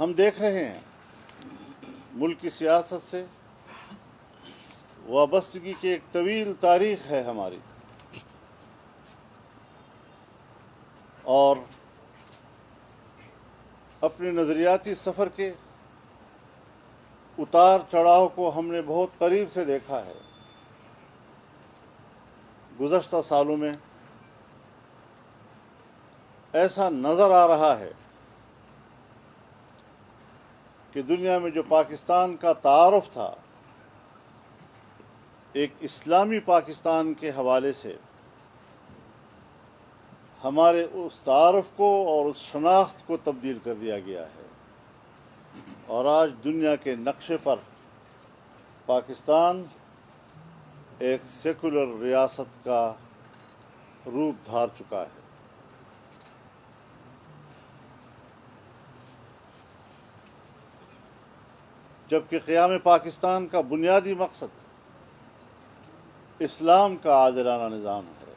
ہم دیکھ رہے ہیں ملک کی سیاست سے وابستگی کی ایک طویل تاریخ ہے ہماری، اور اپنے نظریاتی سفر کے اتار چڑھاؤ کو ہم نے بہت قریب سے دیکھا ہے۔ گزشتہ سالوں میں ایسا نظر آ رہا ہے کہ دنیا میں جو پاکستان کا تعارف تھا ایک اسلامی پاکستان کے حوالے سے، ہمارے اس تعارف کو اور اس شناخت کو تبدیل کر دیا گیا ہے، اور آج دنیا کے نقشے پر پاکستان ایک سیکولر ریاست کا روپ دھار چکا ہے۔ جبکہ قیام پاکستان کا بنیادی مقصد اسلام کا عادلانہ نظام ہے۔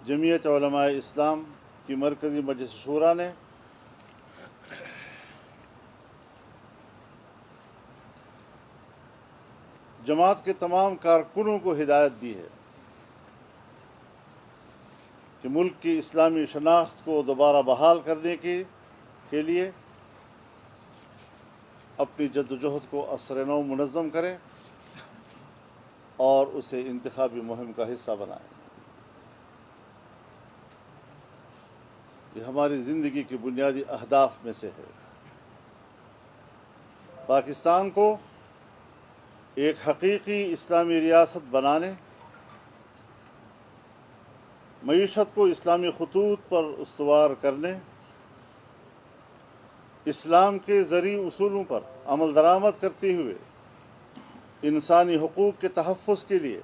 جمعیت علماء اسلام کی مرکزی مجلس شورا نے جماعت کے تمام کارکنوں کو ہدایت دی ہے کہ ملک کی اسلامی شناخت کو دوبارہ بحال کرنے کے لیے اپنی جدوجہد کو عصر نو منظم کریں اور اسے انتخابی مہم کا حصہ بنائیں۔ یہ ہماری زندگی کی بنیادی اہداف میں سے ہے۔ پاکستان کو ایک حقیقی اسلامی ریاست بنانے، معیشت کو اسلامی خطوط پر استوار کرنے، اسلام کے زرعی اصولوں پر عمل درآمد کرتے ہوئے انسانی حقوق کے تحفظ کے لیے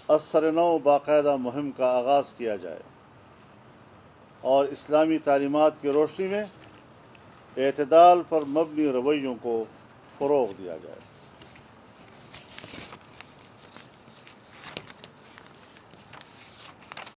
عصر نو باقاعدہ مہم کا آغاز کیا جائے اور اسلامی تعلیمات کی روشنی میں اعتدال پر مبنی رویوں کو فروغ دیا جائے۔